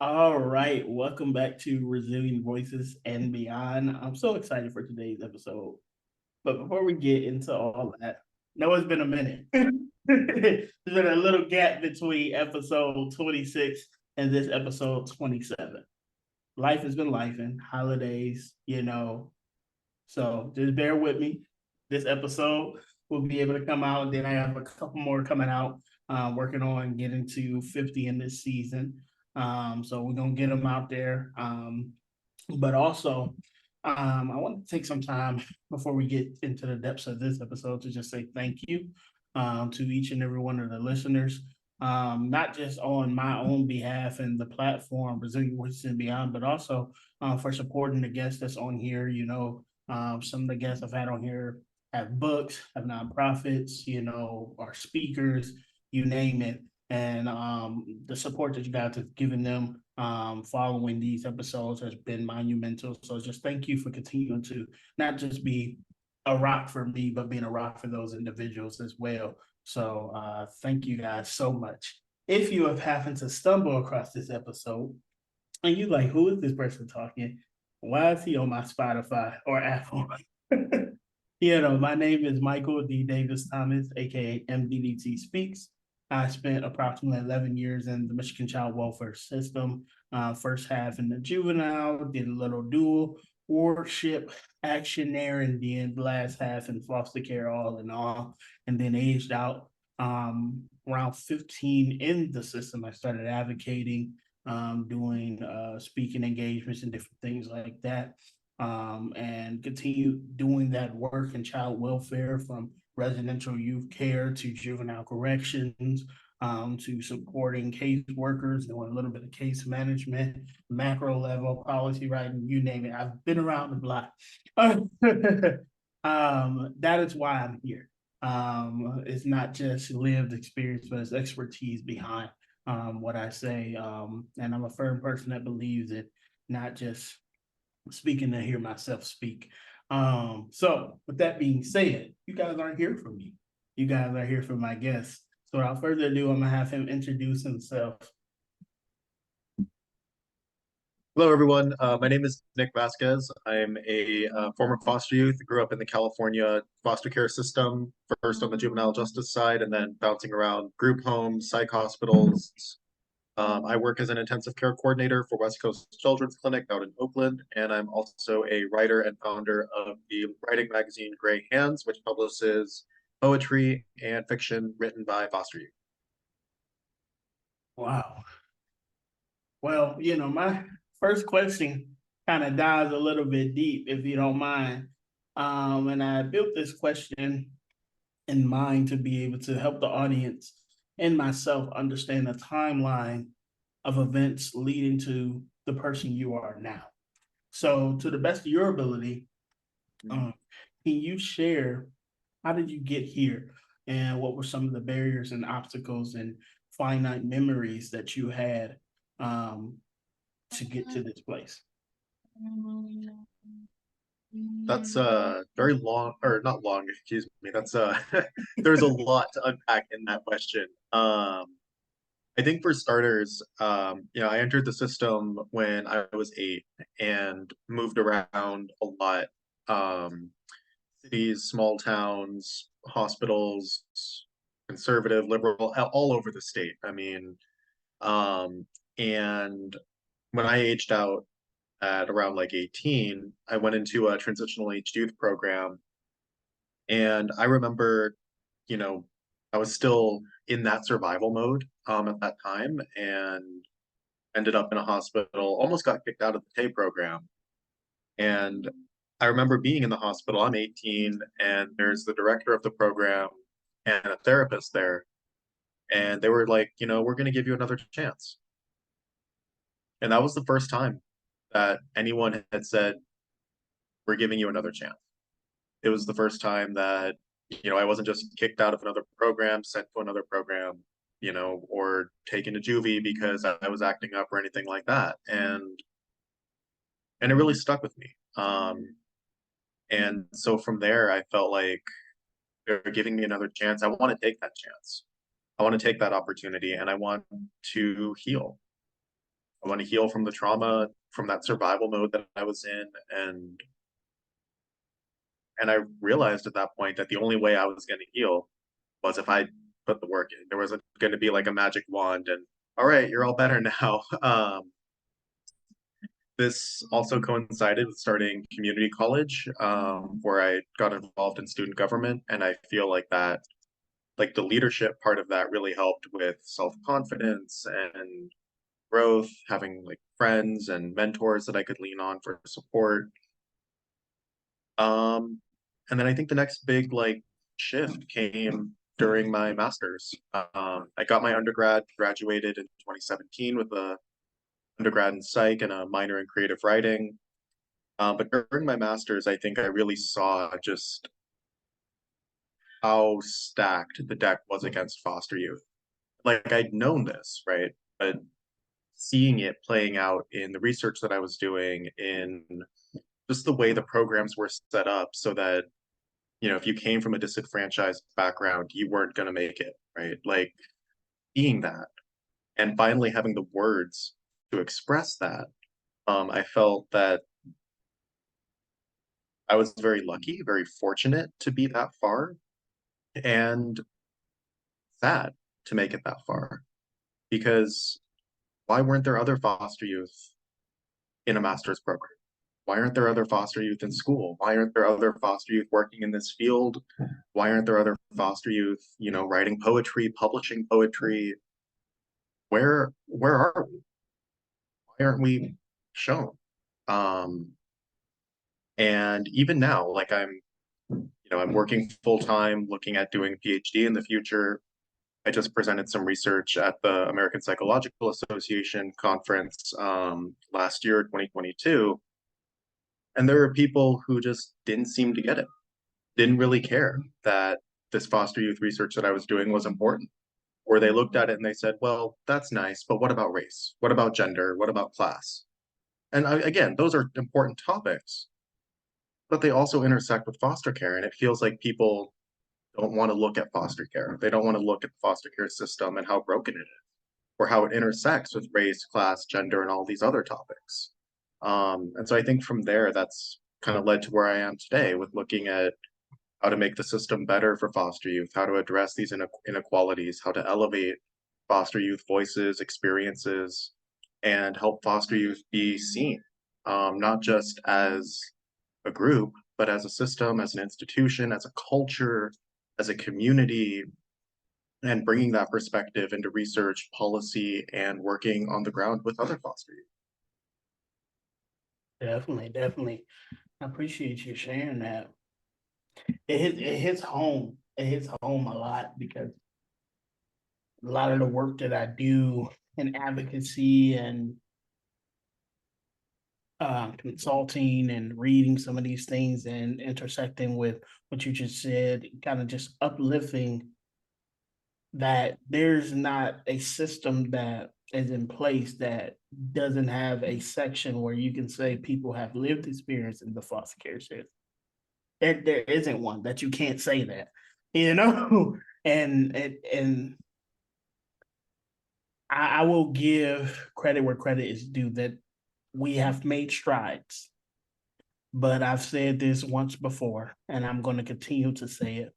All right, welcome back to Resilient Voices and Beyond. I'm so excited for today's episode. But before we get into all that, no, it's been a minute. There's been a little gap between episode 26 and this episode 27. Life has been life and holidays. So just bear with me. This episode will be able to come out. Then I have a couple more coming out. Working on getting to 50 in this season. So we're gonna get them out there. But also, I want to take some time before we get into the depths of this episode to just say thank you to each and every one of the listeners. Not just on my own behalf and the platform, Resilient Voices and Beyond, but also for supporting the guests that's on here. Some of the guests I've had on here have books, have nonprofits, are speakers, you name it. And the support that you guys have given them following these episodes has been monumental. So just thank you for continuing to not just be a rock for me, but being a rock for those individuals as well. So thank you guys so much. If you have happened to stumble across this episode and you like, who is this person talking? Why is he on my Spotify or Apple? My name is Michael D. Davis Thomas, aka MDDT Speaks. I spent approximately 11 years in the Michigan child welfare system. First half in the juvenile, did a little dual wardship action there, and then the last half in foster care, all in all. And then aged out around 15 in the system. I started advocating, doing speaking engagements and different things like that, and continue doing that work in child welfare from residential youth care to juvenile corrections, to supporting case workers, doing a little bit of case management, macro level policy writing, you name it. I've been around the block. That is why I'm here. It's not just lived experience, but it's expertise behind what I say. And I'm a firm person that believes it, not just speaking to hear myself speak. So with that being said, you guys aren't here for me. You guys are here for my guest. So without further ado, I'm gonna have him introduce himself. Hello, everyone. My name is Nick Vasquez. I'm a former foster youth. Grew up in the California foster care system, first on the juvenile justice side, and then bouncing around group homes, psych hospitals. I work as an intensive care coordinator for West Coast Children's Clinic out in Oakland, and I'm also a writer and founder of the writing magazine Gray Hands, which publishes poetry and fiction written by foster youth. Wow. Well, my first question kind of dives a little bit deep, if you don't mind. And I built this question in mind to be able to help the audience and myself understand the timeline of events leading to the person you are now. So, to the best of your ability, um, can you share how did you get here and what were some of the barriers and obstacles and finite memories that you had um, to get to this place? That's very long, or not long, excuse me. That's there's a lot to unpack in that question. I think for starters, I entered the system when I was 8 and moved around a lot. Um, Cities, small towns, hospitals, conservative, liberal, all over the state. Um, and when I aged out at around like 18, I went into a transitional age youth program. And I remember, you know, I was still in that survival mode at that time and ended up in a hospital, almost got kicked out of the Tay program. And I remember being in the hospital. I'm 18, and there's the director of the program and a therapist there. And they were like, we're going to give you another chance. And that was the first time that anyone had said, we're giving you another chance. It was the first time that, I wasn't just kicked out of another program, sent to another program, or taken to juvie because I was acting up or anything like that. And it really stuck with me. And so from there, I felt like they're giving me another chance. I want to take that chance. I want to take that opportunity and I want to heal. I want to heal from the trauma, from that survival mode that I was in. And I realized at that point that the only way I was going to heal was if I put the work in. There wasn't going to be like a magic wand and, all right, you're all better now. This also coincided with starting community college, where I got involved in student government. And I feel like that, like the leadership part of that really helped with self-confidence and growth, having like friends and mentors that I could lean on for support. Um, and then I think the next big like shift came during my master's. I got my undergrad, graduated in 2017 with a undergrad in psych and a minor in creative writing. But during my master's, I think I really saw just how stacked the deck was against foster youth. Like I'd known this, right? But seeing it playing out in the research that I was doing, in just the way the programs were set up so that, you know, if you came from a disenfranchised background, you weren't going to make it, right? Like seeing that and finally having the words to express that, I felt that I was very lucky, very fortunate to be that far, and sad to make it that far. Because why weren't there other foster youth in a master's program? Why aren't there other foster youth in school? Why aren't there other foster youth working in this field? Why aren't there other foster youth, you know, writing poetry, publishing poetry? Where are we? Why aren't we shown? Um, and even now, like I'm working full time, looking at doing a PhD in the future. I just presented some research at the American Psychological Association conference last year, 2022. And there are people who just didn't seem to get it, didn't really care that this foster youth research that I was doing was important. Or they looked at it and they said, well, that's nice, but what about race? What about gender? What about class? And again, those are important topics, but they also intersect with foster care. And it feels like people don't want to look at foster care. They don't want to look at the foster care system and how broken it is, or how it intersects with race, class, gender, and all these other topics. And so I think from there, that's kind of led to where I am today with looking at how to make the system better for foster youth, how to address these inequalities, how to elevate foster youth voices, experiences, and help foster youth be seen, not just as a group, but as a system, as an institution, as a culture, as a community, and bringing that perspective into research, policy, and working on the ground with other foster youth. Definitely, definitely. I appreciate you sharing that. It hits home. It hits home a lot because a lot of the work that I do in advocacy and consulting and reading some of these things and intersecting with what you just said, kind of just uplifting that there's not a system that is in place that doesn't have a section where you can say people have lived experience in the foster care system. There isn't one that you can't say that, you know, and I will give credit where credit is due that we have made strides, but I've said this once before, and I'm going to continue to say it.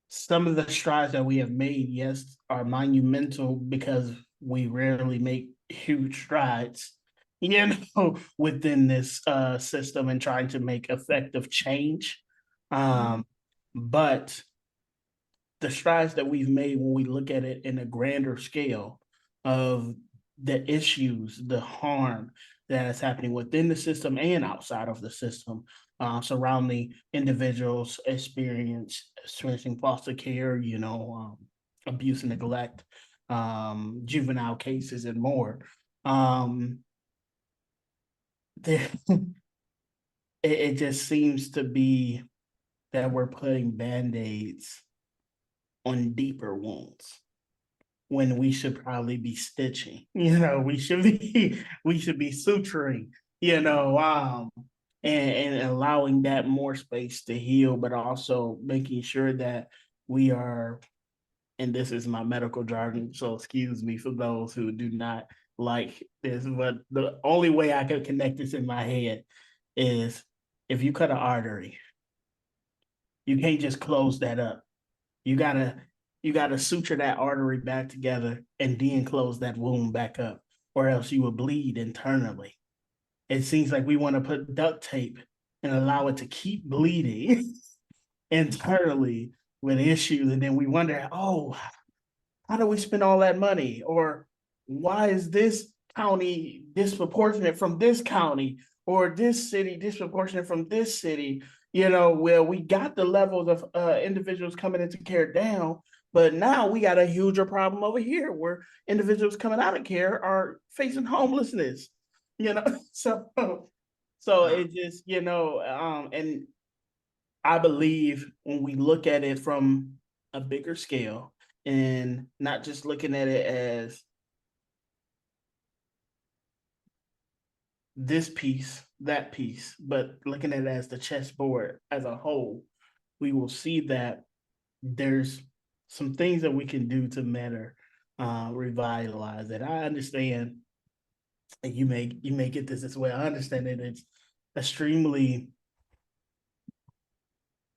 Some of the strides that we have made, yes, are monumental because we rarely make huge strides, you know, within this system and trying to make effective change. But the strides that we've made when we look at it in a grander scale of the issues, the harm that is happening within the system and outside of the system, surrounding individuals experiencing foster care, you know, abuse and neglect, juvenile cases, and more. There, it just seems to be that we're putting band-aids on deeper wounds when we should probably be stitching. You know, we should be suturing, you know, and allowing that more space to heal, but also making sure that we are, and this is my medical jargon, so excuse me for those who do not like this, but the only way I could connect this in my head is if you cut an artery, you can't just close that up. You gotta you gotta suture that artery back together and then close that wound back up, or else you will bleed internally. It seems like we want to put duct tape and allow it to keep bleeding internally with issues, and then we wonder, oh, how do we spend all that money? Or why is this county disproportionate from this county? Or this city disproportionate from this city? Where we got the levels of individuals coming into care down, but now we got a huger problem over here where individuals coming out of care are facing homelessness. So it just, and I believe when we look at it from a bigger scale and not just looking at it as this piece, that piece, but looking at it as the chessboard as a whole, we will see that there's some things that we can do to better revitalize it. I understand, and you may get this as well. I understand that extremely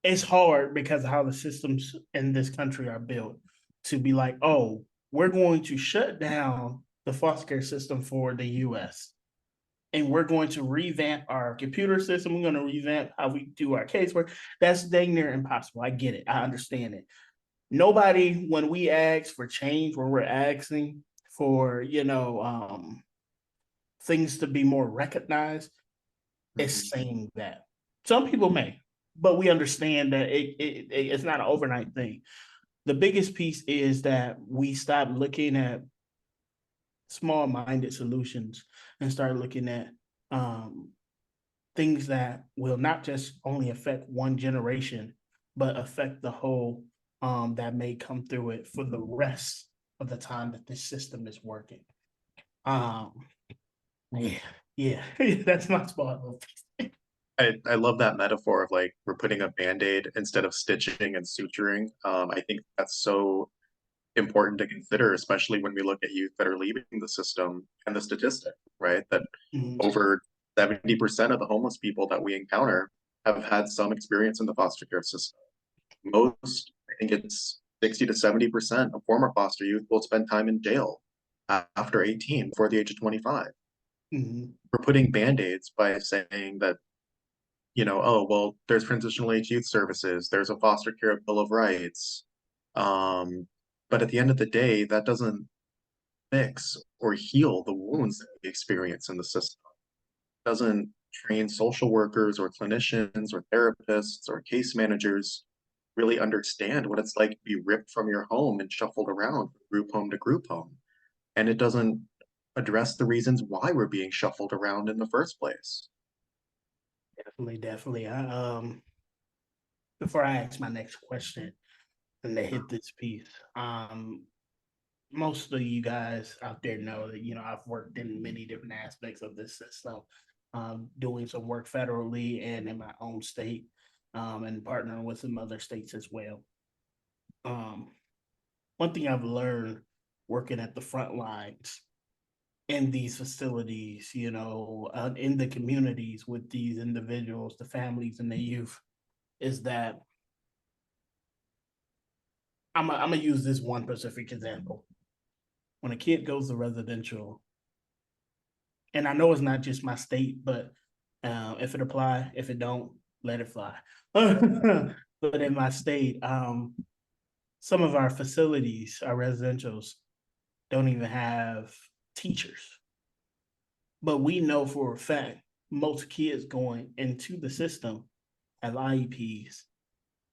it's hard because of how the systems in this country are built to be like, oh, we're going to shut down the foster care system for the US and we're going to revamp our computer system. We're going to revamp how we do our casework. That's dang near impossible. I get it. I understand it. Nobody, when we ask for change, when we're asking for, things to be more recognized, is saying that. Some people may, but we understand that it's not an overnight thing. The biggest piece is that we stop looking at small-minded solutions and start looking at things that will not just only affect one generation, but affect the whole that may come through it for the rest of the time that this system is working. Um, yeah, yeah, that's my spot. I love that metaphor of like we're putting a band-aid instead of stitching and suturing. I think that's so important to consider, especially when we look at youth that are leaving the system and the statistic, right? That Mhm. over 70% of the homeless people that we encounter have had some experience in the foster care system. Most, I think it's 60 to 70% of former foster youth will spend time in jail after 18, before the age of 25. Mhm. We're putting band-aids by saying that, oh, well, there's transitional age youth services, there's a foster care bill of rights. But at the end of the day, that doesn't fix or heal the wounds that we experience in the system. It doesn't train social workers or clinicians or therapists or case managers really understand what it's like to be ripped from your home and shuffled around from group home to group home. And it doesn't address the reasons why we're being shuffled around in the first place. Definitely, definitely. Before I ask my next question and to hit this piece, most of you guys out there know that I've worked in many different aspects of this system, doing some work federally and in my own state, and partnering with some other states as well. Um, One thing I've learned working at the front lines in these facilities, in the communities with these individuals, the families and the youth, is that I'm gonna use this one specific example. When a kid goes to residential, and I know it's not just my state, but if it apply, if it don't, let it fly. But in my state, some of our facilities, our residentials, don't even have teachers. But we know for a fact most kids going into the system have IEPs,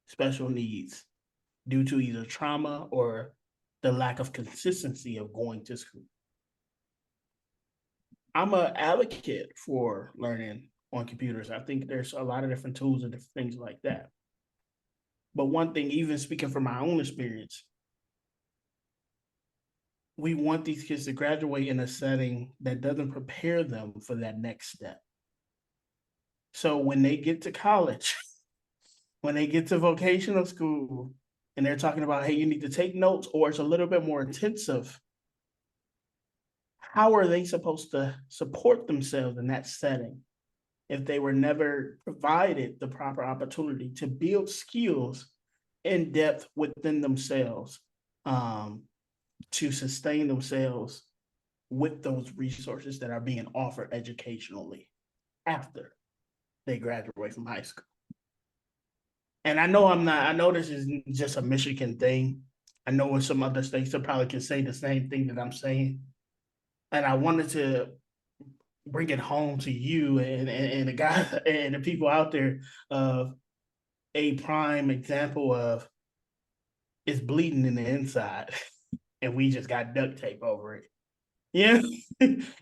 special needs, due to either trauma or the lack of consistency of going to school. I'm an advocate for learning on computers. I think there's a lot of different tools and different things like that. But one thing, even speaking from my own experience, we want these kids to graduate in a setting that doesn't prepare them for that next step. So when they get to college, when they get to vocational school, and they're talking about, hey, you need to take notes, or it's a little bit more intensive, how are they supposed to support themselves in that setting if they were never provided the proper opportunity to build skills in depth within themselves, um, to sustain themselves with those resources that are being offered educationally after they graduate from high school? And I know I know this is just a Michigan thing. I know in some other states they probably can say the same thing that I'm saying. And I wanted to bring it home to you and the guys and the people out there of a prime example of it's bleeding in the inside and we just got duct tape over it. Yeah.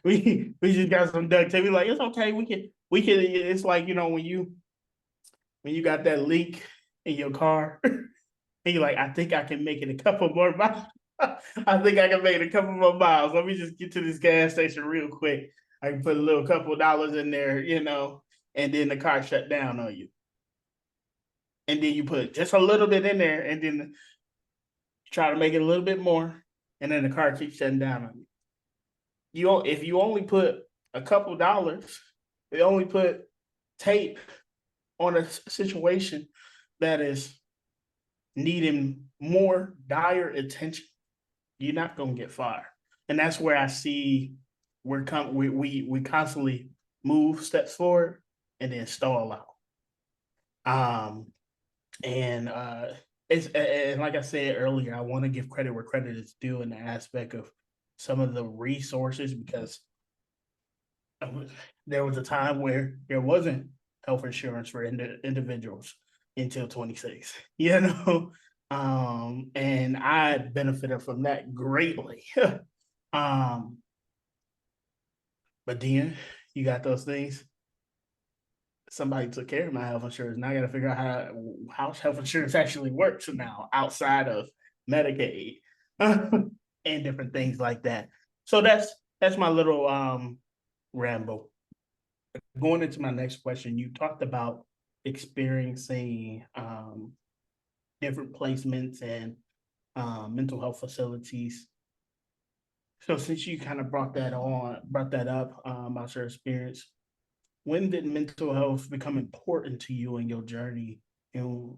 we just got some duct tape. We're like, it's okay. We can it's like, when you got that leak in your car and you're like, I think I can make it a couple more miles. I think I can make it a couple more miles. Let me just get to this gas station real quick. I can put a little couple of dollars in there, and then the car shut down on you. And then you put just a little bit in there, and then you try to make it a little bit more, and then the car keeps shutting down on you. If you only put a couple dollars, you only put tape on a situation that is needing more dire attention, you're not gonna get far. And that's where I see we constantly move steps forward and then stall out. Um, and it's and like I said earlier, I want to give credit where credit is due in the aspect of some of the resources because there was a time where there wasn't health insurance for individuals until 26, and I benefited from that greatly. um, but then you got those things. Somebody took care of my health insurance. Now I got to figure out how health insurance actually works now outside of Medicaid and different things like that. So that's my little ramble. Going into my next question, you talked about experiencing different placements and mental health facilities. So since you kind of brought that up about your experience, when did mental health become important to you in your journey? And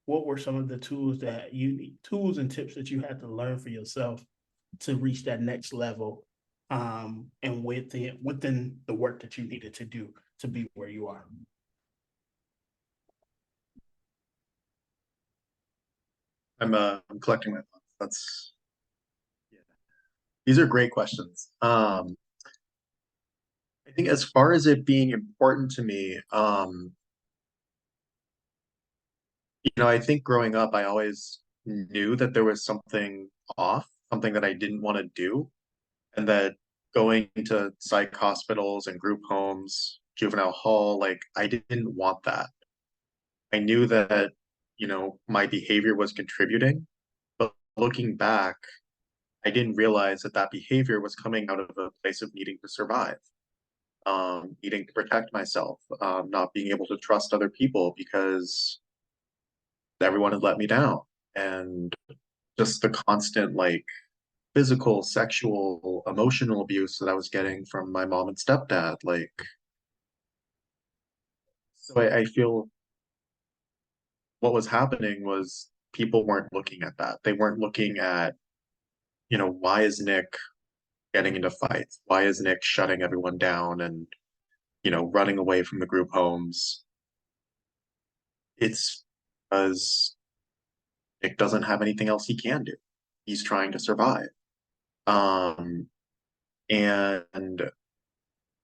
what were some of the tools and tips that you had to learn for yourself to reach that next level, and within the work that you needed to do to be where you are? I'm collecting my thoughts. That's Yeah. These are great questions. I think as far as it being important to me, I think growing up, I always knew that there was something off, something that I didn't want to do, and that going to psych hospitals and group homes, juvenile hall, like I didn't want that. I knew that, my behavior was contributing, but looking back, I didn't realize that that behavior was coming out of a place of needing to survive, needing to protect myself, not being able to trust other people because everyone had let me down. And just the constant, like, physical, sexual, emotional abuse that I was getting from my mom and stepdad. Like, so I feel what was happening was people weren't looking at that. They weren't looking at, why is Nick getting into fights? Why is Nick shutting everyone down and, running away from the group homes? It's because Nick doesn't have anything else he can do. He's trying to survive. Um, and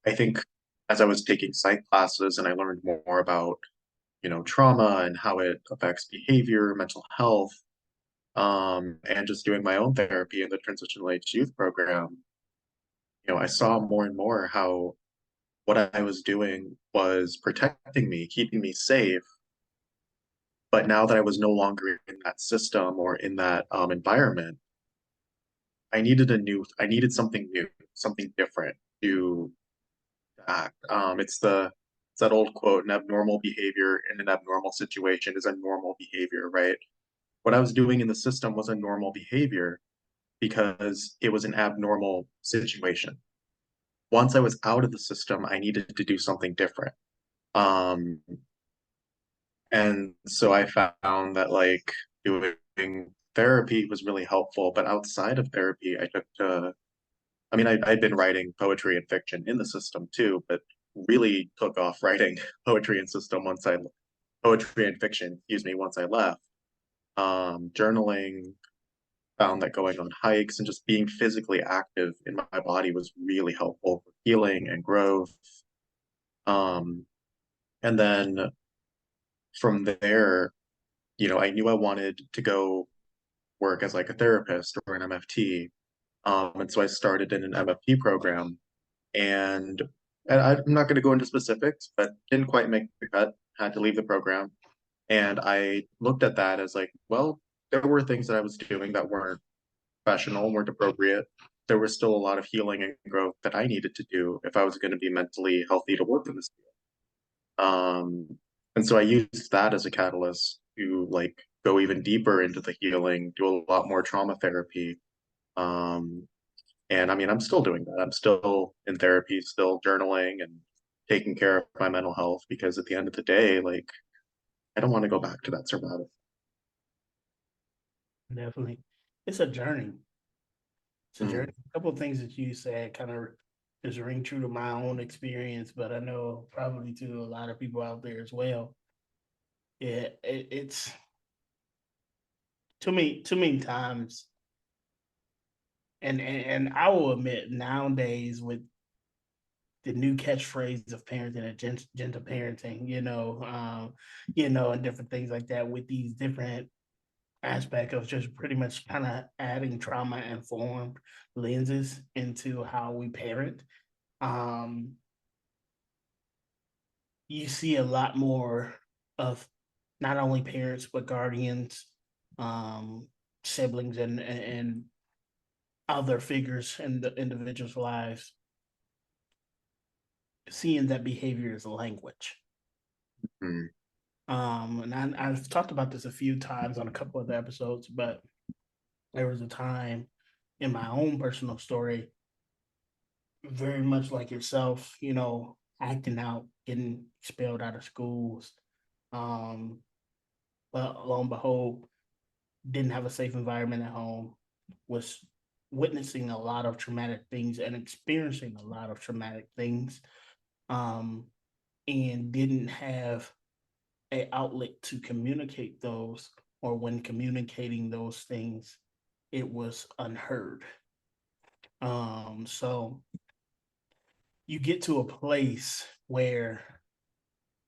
I think as I was taking psych classes and I learned more about, trauma and how it affects behavior, mental health, and just doing my own therapy in the transitional age youth program, I saw more and more how what I was doing was protecting me, keeping me safe. But now that I was no longer in that system or in that environment, I needed something new, something different to act. It's that old quote, an abnormal behavior in an abnormal situation is a normal behavior, right? What I was doing in the system was a normal behavior because it was an abnormal situation. once I was out of the system, I needed to do something different. Um, and so I found that like doing therapy was really helpful, but outside of therapy, I took to, I mean, I'd been writing poetry and fiction in the system too, but really took off writing poetry and system poetry and fiction, excuse me, once I left. Journaling, found that going on hikes and just being physically active in my body was really helpful for healing and growth. Um, and then from there, I knew I wanted to go work as like a therapist or an MFT. And so I started in an MFT program, and, and I'm not going to go into specifics, but didn't quite make the cut, had to leave the program. And I looked at that as like, well, there were things that I was doing that weren't professional, weren't appropriate. There was still a lot of healing and growth that I needed to do if I was going to be mentally healthy to work in this field. And so I used that as a catalyst to like go even deeper into the healing, do a lot more trauma therapy. Um, and I mean, I'm still doing that. I'm still in therapy, still journaling and taking care of my mental health because at the end of the day, like, I don't want to go back to that survival. Definitely. It's a journey. It's a journey. Mm, A couple of things that you said kind of just ring true to my own experience, but I know probably to a lot of people out there as well. It's too many times, and I will admit nowadays with the new catchphrase of parenting and gentle parenting, and different things like that with these different aspect of just pretty much kind of adding trauma informed lenses into how we parent. Um, you see a lot more of not only parents but guardians, um, siblings, and other figures in the individual's lives seeing that behavior as a language. mm, And I've talked about this a few times on a couple of the episodes, but there was a time in my own personal story, very much like yourself, acting out, getting expelled out of schools. Um, but lo and behold, didn't have a safe environment at home, was witnessing a lot of traumatic things and experiencing a lot of traumatic things, um, and didn't have a outlet to communicate those, or when communicating those things, it was unheard. So you get to a place where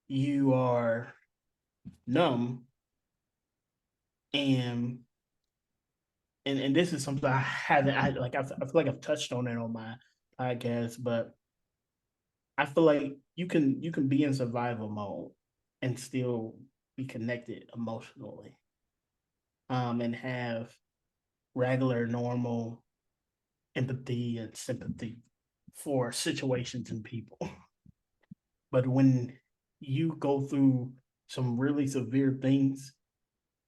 you are numb, and and this is something I haven't I feel like I've touched on it on my podcast, but I feel like you can be in survival mode and still be connected emotionally, and have regular normal empathy and sympathy for situations and people. But when you go through some really severe things,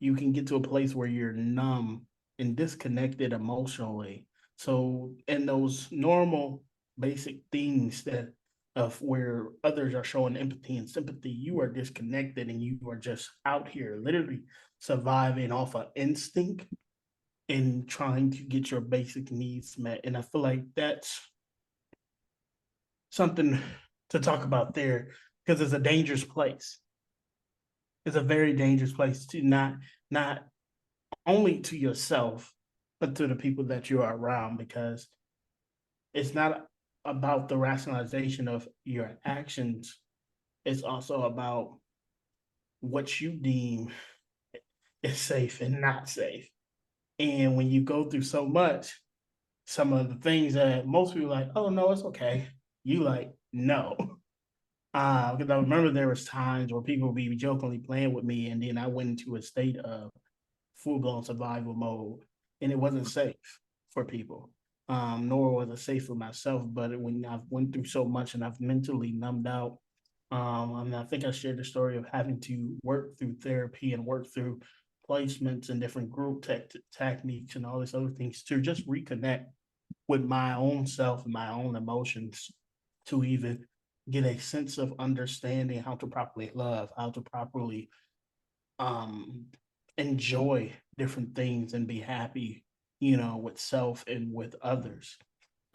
you can get to a place where you're numb and disconnected emotionally. So, in those normal basic things that of where others are showing empathy and sympathy, you are disconnected and you are just out here literally surviving off of instinct and trying to get your basic needs met. And I feel like that's something to talk about there because it's a dangerous place. It's a very dangerous place to not only to yourself, but to the people that you are around, because it's not about the rationalization of your actions. It's also about what you deem is safe and not safe. And when you go through so much, some of the things that most people are like, oh no, it's okay. You like, no. Because I remember there was times where people would be jokingly playing with me, and then I went into a state of full blown survival mode, and it wasn't safe for people. Nor was it safe for myself. But when I've went through so much and I've mentally numbed out, and I think I shared the story of having to work through therapy and work through placements and different group techniques and all these other things to just reconnect with my own self and my own emotions. to even get a sense of understanding how to properly love, how to properly um enjoy different things and be happy, with self and with others.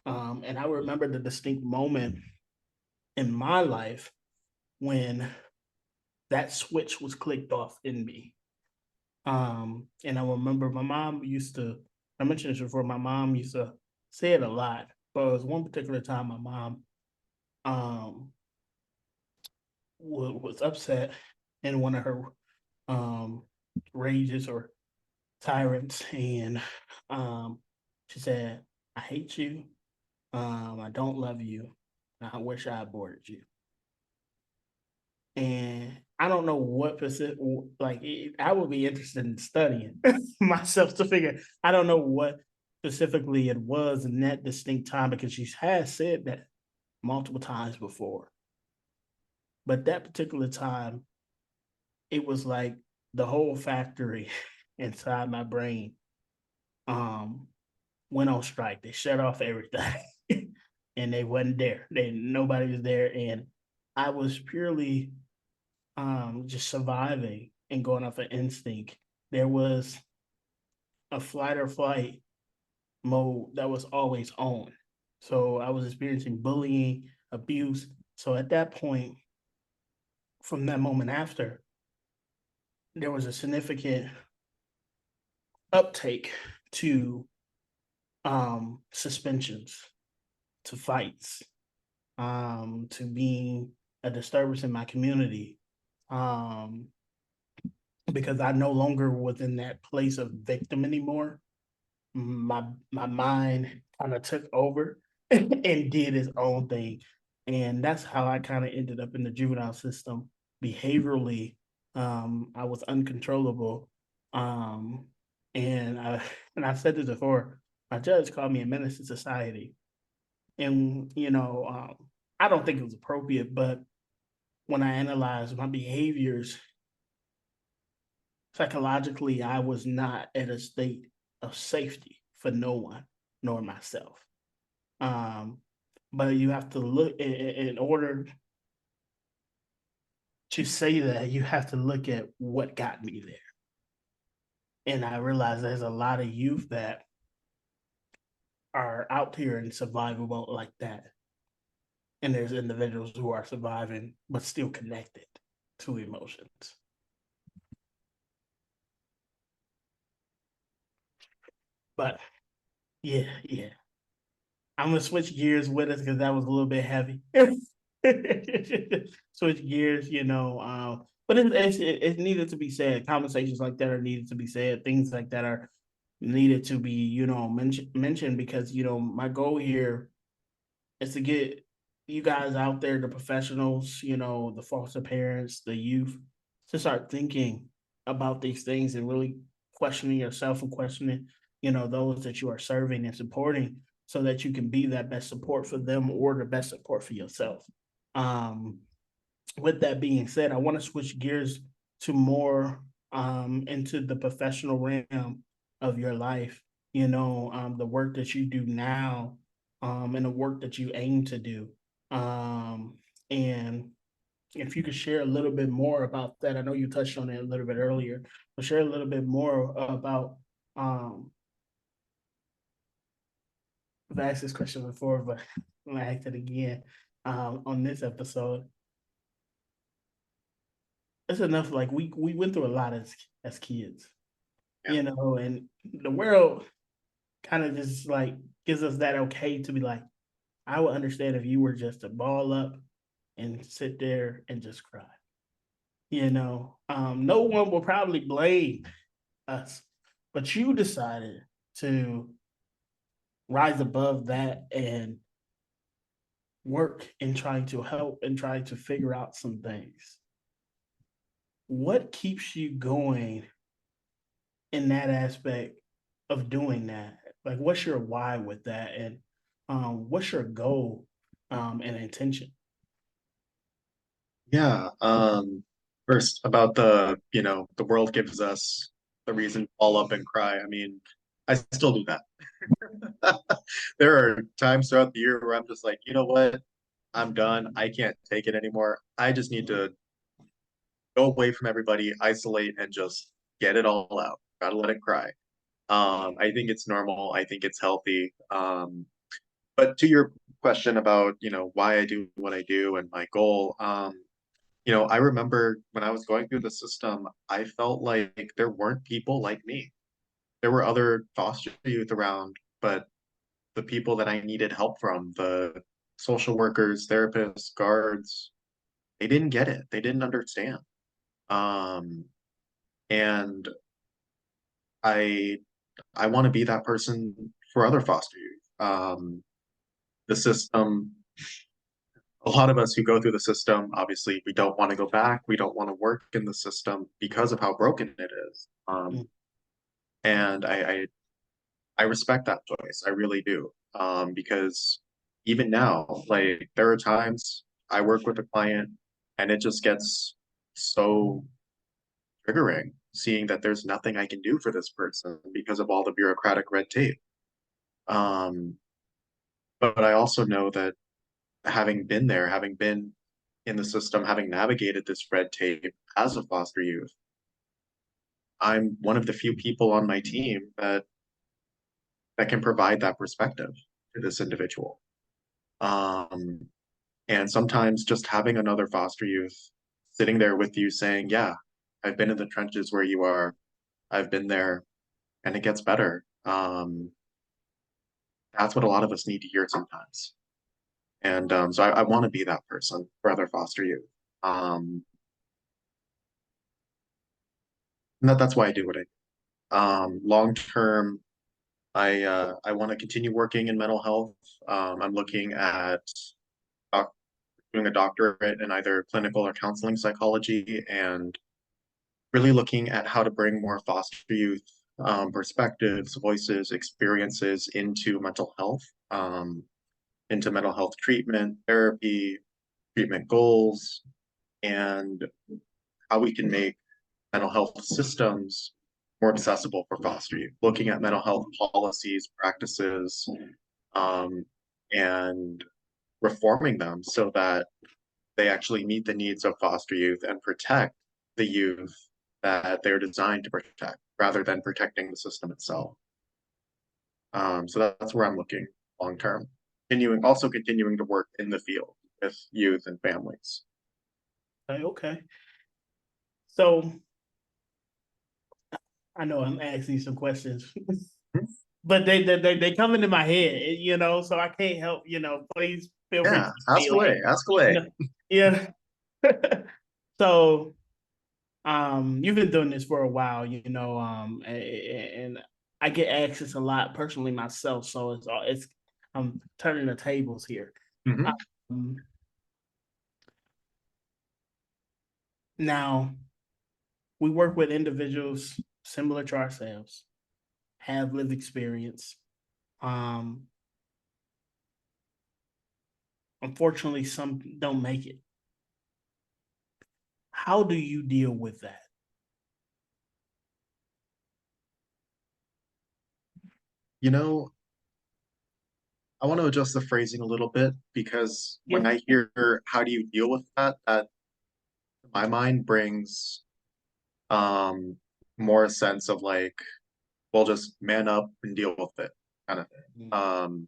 And I remember the distinct moment in my life when that switch was clicked off in me. And I remember my mom used to, I mentioned this before, my mom used to say it a lot, but it was one particular time my mom um was upset in one of her um rages or tyrants, and um she said, "I hate you, I don't love you, I wish I aborted you." And I don't know what specific, like I would be interested in studying myself to figure. I don't know what specifically it was in that distinct time, because she has said that multiple times before. But that particular time, it was like the whole factory inside my brain um went on strike. They shut off everything, and they wasn't there. Nobody was there, and I was purely just surviving and going off of instinct. There was a flight or flight mode that was always on. So I was experiencing bullying, abuse. So at that point, from that moment after, there was a significant uptake to suspensions, to fights, to being a disturbance in my community, um, because I no longer was in that place of victim anymore. My mind kind of took over and did its own thing, and that's how I kind of ended up in the juvenile system behaviorally. I was uncontrollable, um, and I and I said this before. My judge called me a menace to society, and I don't think it was appropriate, but when I analyzed my behaviors psychologically, I was not at a state of safety for no one, nor myself. Um, but you have to look in order to say that, you have to look at what got me there. And I realize there's a lot of youth that are out here in survival mode like that. And there's individuals who are surviving but still connected to emotions. But yeah. I'm gonna switch gears with us because that was a little bit heavy. Switch gears, but it needed to be said. Conversations like that are needed to be said. Things like that are needed to be, mentioned, because my goal here is to get you guys out there, the professionals, the foster parents, the youth, to start thinking about these things and really questioning yourself and questioning, those that you are serving and supporting, so that you can be that best support for them or the best support for yourself. Um, with that being said, I want to switch gears to more into the professional realm of your life, the work that you do now, and the work that you aim to do. And if you could share a little bit more about that. I know you touched on it a little bit earlier, but share a little bit more about um I've asked this question before, but I'm gonna ask it again on this episode. It's enough. Like we went through a lot as kids, Yeah. and the world kind of just like gives us that okay to be like, I would understand if you were just to ball up and sit there and just cry. No one will probably blame us, but you decided to rise above that and work in trying to help and trying to figure out some things. What keeps you going in that aspect of doing that? Like, what's your why with that, and what's your goal and intention? Yeah. First about the world gives us the reason to all up and cry. I mean, I still do that. There are times throughout the year where I'm just like, you know what? I'm done. I can't take it anymore. I just need to go away from everybody, isolate, and just get it all out. Gotta let it cry. I think it's normal. I think it's healthy. But to your question about, why I do what I do and my goal, I remember when I was going through the system, I felt like there weren't people like me. There were other foster youth around, but the people that I needed help from, the social workers, therapists, guards, they didn't get it. They didn't understand. Um, and I I want to be that person for other foster youth. The system, a lot of us who go through the system, obviously, we don't want to go back. We don't want to work in the system because of how broken it is. Mm. And I respect that choice. I really do. Because even now, like there are times I work with a client and it just gets so triggering seeing that there's nothing I can do for this person because of all the bureaucratic red tape. Um, but I also know that having been there, having been in the system, having navigated this red tape as a foster youth, I'm one of the few people on my team that can provide that perspective to this individual. Um, and sometimes just having another foster youth sitting there with you saying, yeah, I've been in the trenches where you are, I've been there, and it gets better. That's what a lot of us need to hear sometimes. And so I want to be that person for other foster youth. Um, and that's why I do what I do. Long term, I want to continue working in mental health. I'm looking at doc doing a doctorate in either clinical or counseling psychology, and really looking at how to bring more foster youth perspectives, voices, experiences into mental health treatment, therapy, treatment goals, and how we can make mental health systems more accessible for foster youth, looking at mental health policies, practices, um, and reforming them so that they actually meet the needs of foster youth and protect the youth that they're designed to protect rather than protecting the system itself. So that's where I'm looking long term. Continuing to work in the field with youth and families. Okay. So I know I'm asking you some questions, but they come into my head, so I can't help, please feel free Yeah, to ask be like, away, ask away. yeah. So you've been doing this for a while, and I get asked this a lot personally myself, so it's I'm turning the tables here. Mm-hmm. Um, Now we work with individuals similar to ourselves, have lived experience. Um, Unfortunately, some don't make it. How do you deal with that? You know, I want to adjust the phrasing a little bit because when Yeah. I hear how do you deal with that, that to my mind brings um more a sense of like, well, just man up and deal with it kind of thing. Mm.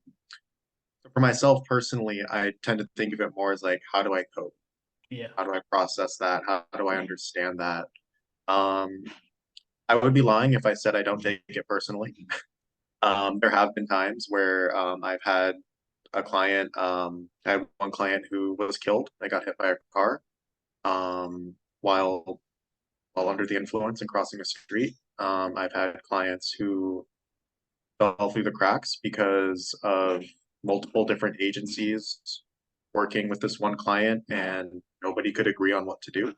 For myself personally, I tend to think of it more as like, how do I cope? Yeah. How do I process that? How do I understand that? Um, I would be lying if I said I don't take it personally. There have been times where I've had I had one client who was killed. They got hit by a car um, while under the influence and crossing a street. I've had clients who fell through the cracks because of multiple different agencies working with this one client, and nobody could agree on what to do.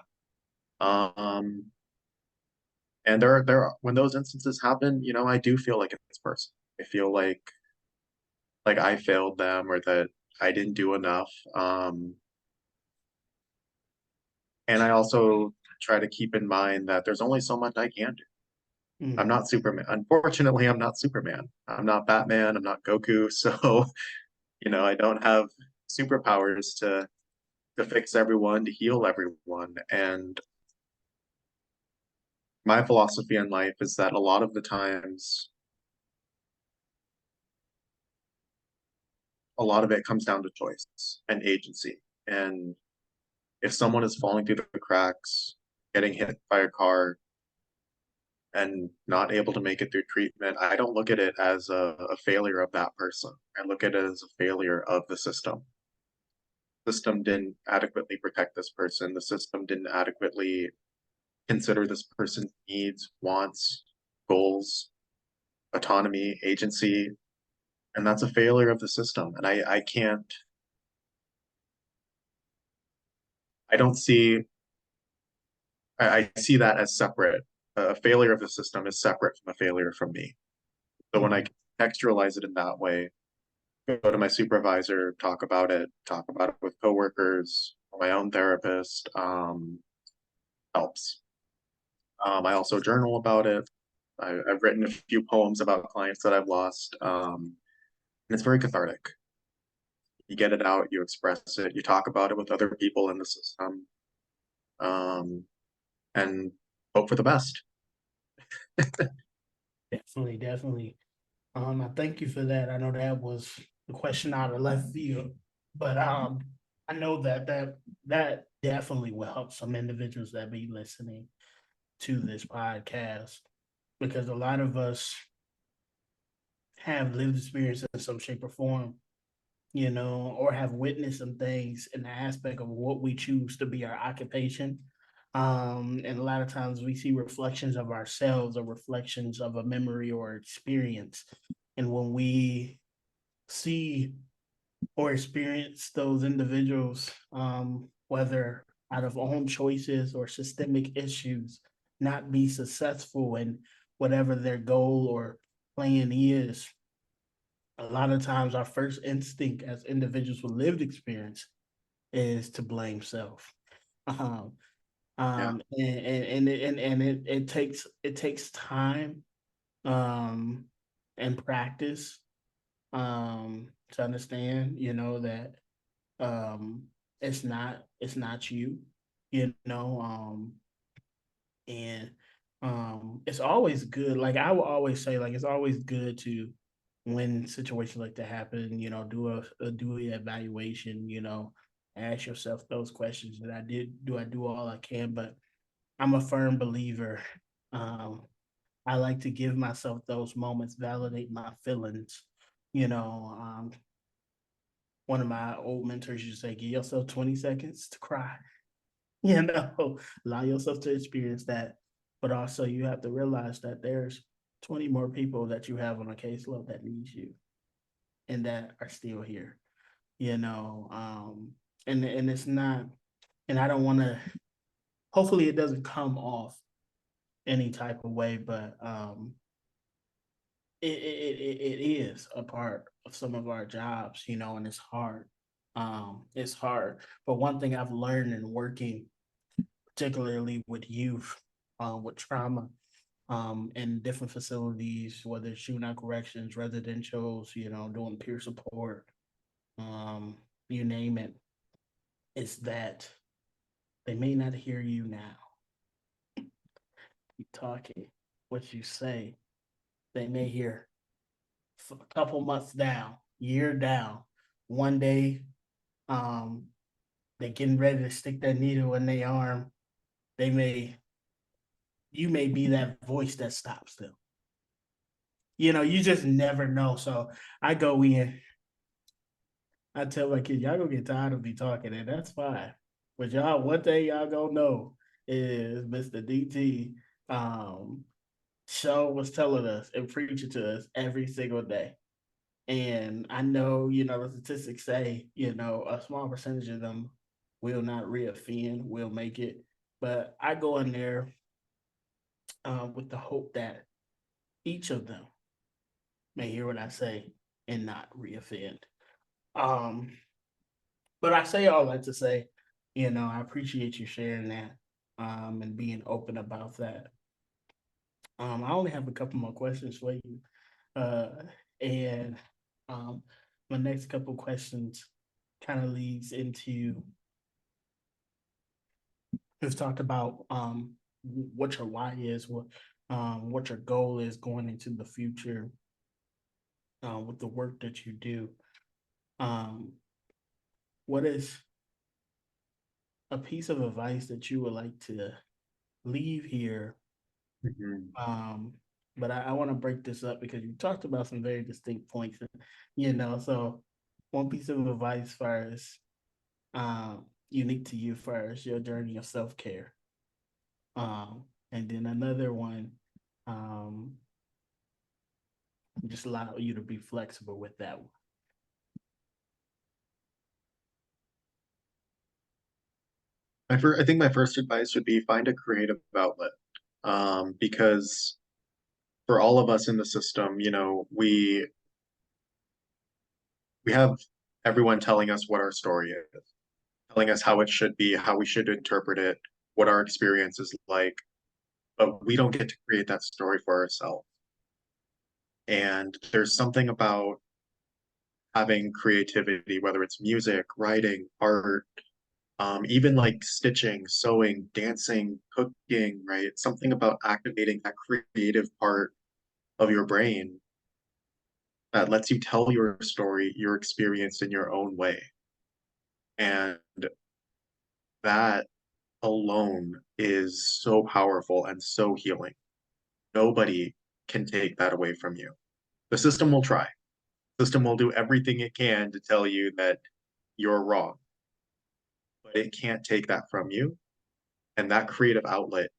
Um, and when those instances happen, I do feel like it's personal. I feel like I failed them or that I didn't do enough. And I also try to keep in mind that there's only so much I can do. I'm Mm. not Superman. Unfortunately, I'm not Superman. I'm not Batman. I'm not Goku. So, I don't have superpowers to fix everyone, to heal everyone. And my philosophy in life is that a lot of the times, a lot of it comes down to choice and agency. And if someone is falling through the cracks, getting hit by a car, and not able to make it through treatment, I don't look at it as a failure of that person. I look at it as a failure of the system. The system didn't adequately protect this person. The system didn't adequately consider this person's needs, wants, goals, autonomy, agency, and that's a failure of the system. And I can't, I don't see, I see that as separate. A failure of the system is separate from a failure from me. So when I contextualize it in that way, go to my supervisor, talk about it with coworkers, or my own therapist, helps. I also journal about it. I've written a few poems about clients that I've lost, and it's very cathartic. You get it out, you express it, you talk about it with other people in the system, um, and hope for the best. Definitely, definitely. I thank you for that. I know that was the question out of left field, but I know that definitely will help some individuals that be listening to this podcast, because a lot of us have lived experience in some shape or form, or have witnessed some things in the aspect of what we choose to be our occupation. And a lot of times we see reflections of ourselves or reflections of a memory or experience. And when we see or experience those individuals, whether out of own choices or systemic issues, not be successful in whatever their goal or plan is, a lot of times our first instinct as individuals with lived experience is to blame self. Um, Yeah, it takes time and practice to understand, that um it's not you, you know, and it's always good. Like I will always say, like it's always good to, when situations like that happen, do an evaluation, ask yourself those questions that I do all I can. But I'm a firm believer. Um, I like to give myself those moments, validate my feelings. One of my old mentors used to say, give yourself 20 seconds to cry. Allow yourself to experience that. But also, you have to realize that there's 20 more people that you have on a caseload that needs you and that are still here, you know. And it's not, and I don't want to, hopefully, it doesn't come off any type of way, but it is a part of some of our jobs, and it's hard. It's hard. But one thing I've learned in working, particularly with youth, with trauma, in different facilities, whether it's juvenile corrections, residentials, doing peer support, um, you name it, is that they may not hear you now. You talking, what you say, they may hear a couple months down, year down. One day, um, they're getting ready to stick that needle in their arm. They may, you may be that voice that stops them. You just never know. So I go in, I tell my kids, y'all gonna get tired of me talking, and that's fine. But y'all, one thing y'all gonna know is Mr. DT show was telling us and preaching to us every single day. And I know, the statistics say, a small percentage of them will not reoffend, will make it. But I go in there with the hope that each of them may hear what I say and not reoffend. Um, but I say all that to say, I appreciate you sharing that and being open about that. I only have a couple more questions for you. And my next couple questions kind of leads into we've talked about what your why is, what your goal is going into the future with the work that you do. Um, what is a piece of advice that you would like to leave here? Mhm. Um, but I want to break this up because you talked about some very distinct points, so one piece of advice first, unique to you first, your journey of self-care. And then another one, um, just allow you to be flexible with that one. I think my first advice would be find a creative outlet. Because for all of us in the system, we have everyone telling us what our story is, telling us how it should be, how we should interpret it, what our experience is like, but we don't get to create that story for ourselves. And there's something about having creativity, whether it's music, writing, art, even like stitching, sewing, dancing, cooking, right? Something about activating that creative part of your brain that lets you tell your story, your experience in your own way. And that alone is so powerful and so healing. Nobody can take that away from you. The system will try. The system will do everything it can to tell you that you're wrong, but it can't take that from you. And that creative outlet is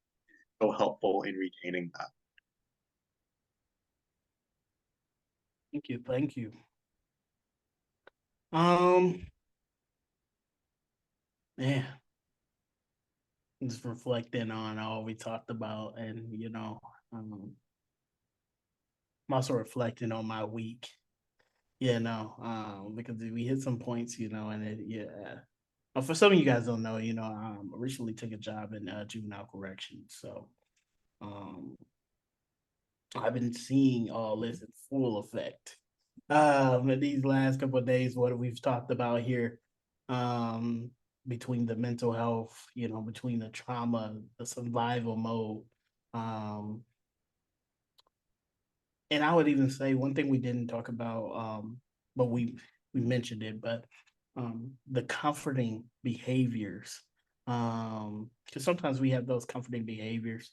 so helpful in retaining that. Thank you, thank you. Um, yeah, just reflecting on all we talked about, and I'm also reflecting on my week. Because we hit some points, and yeah. For some of you guys don't know, I recently took a job in juvenile corrections, so um, I've been seeing all this in full effect. In these last couple of days, what we've talked about here, um, between the mental health, between the trauma, the survival mode, um, and I would even say one thing we didn't talk about, but we mentioned it, but the comforting behaviors, because sometimes we have those comforting behaviors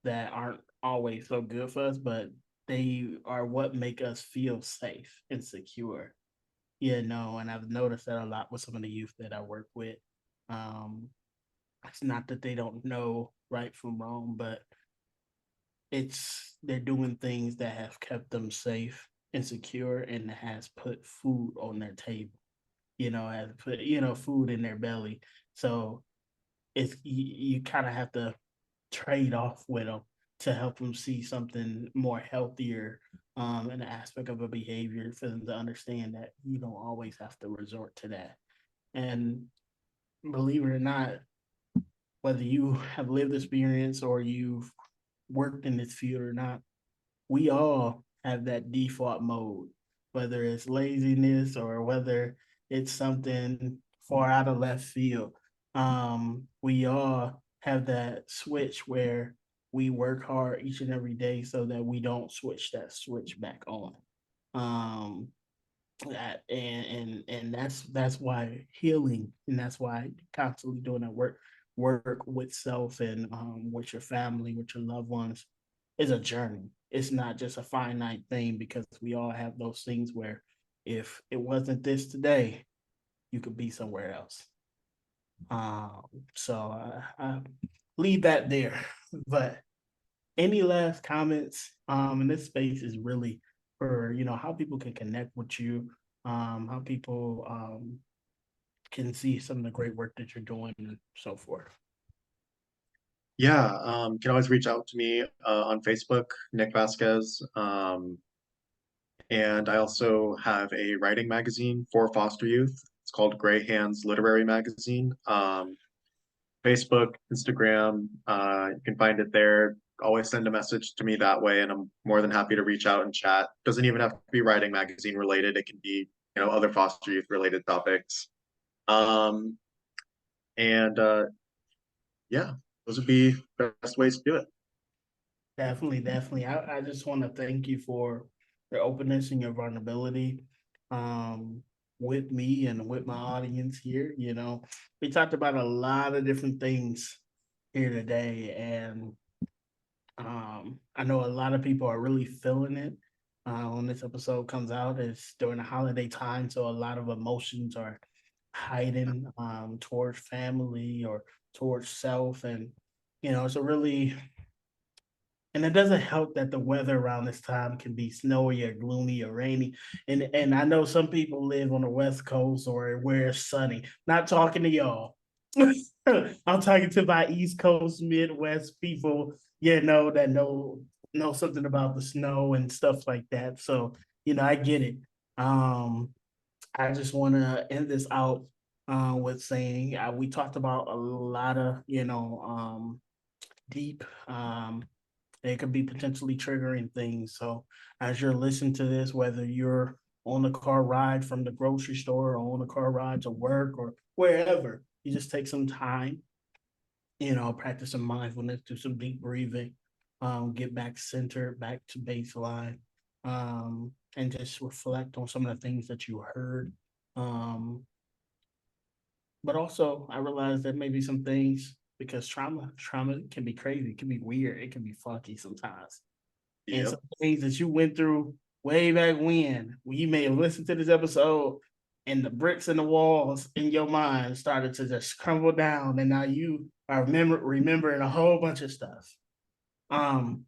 that aren't always so good for us, but they are what make us feel safe and secure. And I've noticed that a lot with some of the youth that I work with. Um, it's not that they don't know right from wrong, but they're doing things that have kept them safe and secure and has put food on their table, has put, food in their belly. So it's you kind of have to trade off with them to help them see something more healthier in the aspect of a behavior for them to understand that you don't always have to resort to that. And believe it or not, whether you have lived experience or you've worked in this field or not, we all have that default mode, whether it's laziness or whether it's something far out of left field. We all have that switch where we work hard each and every day so that we don't switch that switch back on. Um, and that's why healing, and that's why constantly doing that work with self and with your family, with your loved ones, is a journey. It's not just a finite thing, because we all have those things where if it wasn't this today, you could be somewhere else. um so I leave that there. But any last comments? And this space is really for how people can connect with you, how people can see some of the great work that you're doing and so forth. Yeah, you can always reach out to me on Facebook, Nick Vasquez. And I also have a writing magazine for foster youth. It's called Gray Hands Literary Magazine. Facebook, Instagram, you can find it there. Always send a message to me that way, and I'm more than happy to reach out and chat. Doesn't even have to be writing magazine related. It can be, other foster youth related topics. Um, and yeah, those would be best ways to do it. Definitely, definitely. I just want to thank you for your openness and your vulnerability um, with me and with my audience here. We talked about a lot of different things here today, and I know a lot of people are really feeling it when this episode comes out. It's during the holiday time, so a lot of emotions are hiding towards family or towards self, and it's a really and it doesn't help that the weather around this time can be snowy or gloomy or rainy. And I know some people live on the West Coast or where it's sunny. Not talking to y'all. I'm talking to my East Coast, Midwest people, that know something about the snow and stuff like that. So, I get it. Um, I just want to end this out with saying we talked about a lot of, deep it could be potentially triggering things. So as you're listening to this, whether you're on the car ride from the grocery store or on the car ride to work or wherever, you just take some time, practice some mindfulness, do some deep breathing, get back centered, back to baseline, and just reflect on some of the things that you heard. Um, but also, I realized that maybe some things because trauma can be crazy, it can be weird, it can be funky sometimes. And Yep. some things that you went through way back when you may have listened to this episode and the bricks in the walls in your mind started to just crumble down, and now you are remembering a whole bunch of stuff. Um,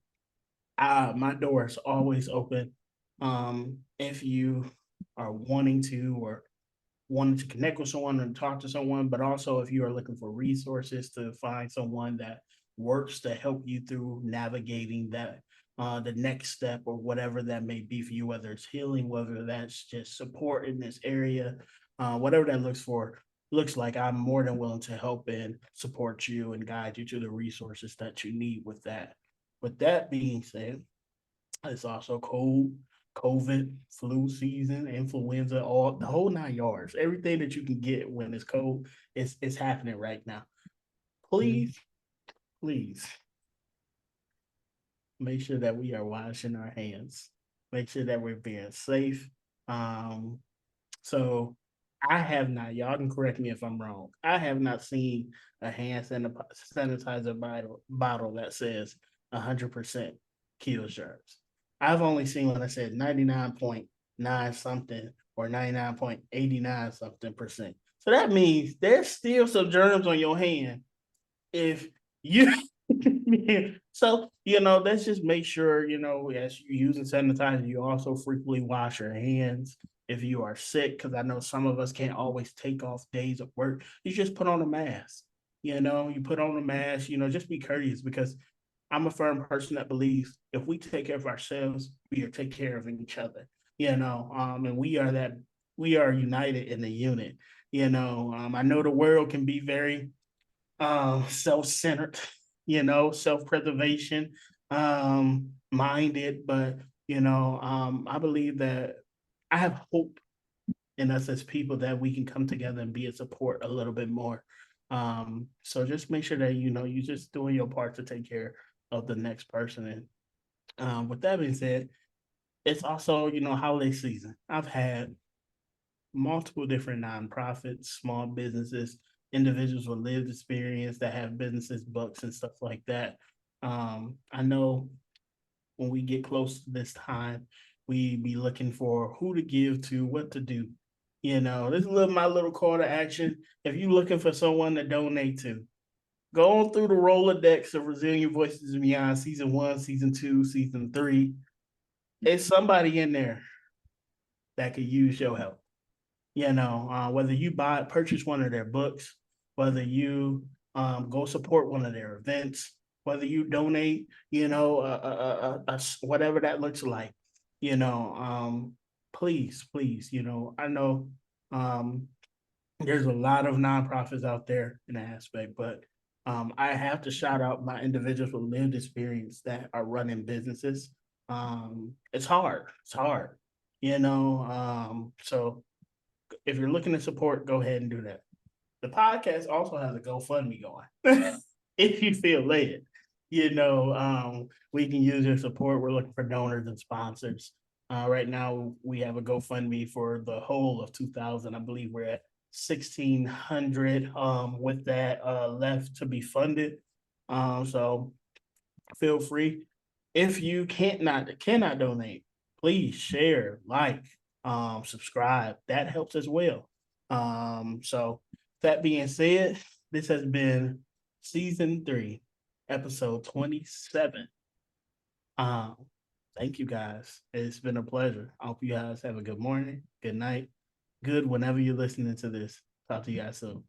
my door is always open. If you are wanting to or wanting to connect with someone and talk to someone, but also if you are looking for resources to find someone that works to help you through navigating that the next step or whatever that may be for you, whether it's healing, whether that's just support in this area, whatever that looks like, I'm more than willing to help and support you and guide you to the resources that you need with that. With that being said, it's also cold, COVID, flu season, influenza, all the whole 9 yards. Everything that you can get when it's cold is happening right now. Please, please make sure that we are washing our hands. Make sure that we're being safe. Um, so I have not, y'all can correct me if I'm wrong. I have not seen a hand sanitizer bottle that says 100% kills germs. I've only seen one that said 99.9 something or 99.89 something percent. So that means there's still some germs on your hand if you so let's just make sure as you're using sanitizer you also frequently wash your hands if you are sick, because I know some of us can't always take off days of work. You just put on a mask. You put on a mask. Just be courteous, because I'm a firm person that believes if we take care of ourselves, we are take care of each other. And we are united in the unit. I know the world can be very self-centered, self-preservation minded, but I believe that I have hope in us as people that we can come together and be a support a little bit more. So just make sure that you just doing your part to take care of the next person. And with that being said, it's also holiday season. I've had multiple different nonprofits, small businesses, individuals with lived experience that have businesses, books, and stuff like that. I know when we get close to this time, we be looking for who to give to, what to do. This is my little call to action. If you're looking for someone to donate to, go on through the Rolodex of Resilient Voices and Beyond season 1, season 2, season 3. It's somebody in there that could use your help. Whether you purchase one of their books, whether you go support one of their events, whether you donate, whatever that looks like, you know, um, please, I know um, there's a lot of nonprofits out there in that aspect, but I have to shout out my individuals with lived experience that are running businesses. It's hard. So if you're looking to support, go ahead and do that. The podcast also has a GoFundMe going. If you feel led, we can use your support. We're looking for donors and sponsors. Right now, we have a GoFundMe for the whole of 2000. I believe we're at 1,600 with that left to be funded. So feel free. If you cannot donate, please share, like, subscribe. That helps as well. So that being said, this has been season 3, episode 27. Um, Thank you guys. It's been a pleasure. I hope you guys have a good morning, good night, good whenever you're listening to this. Talk to you guys soon.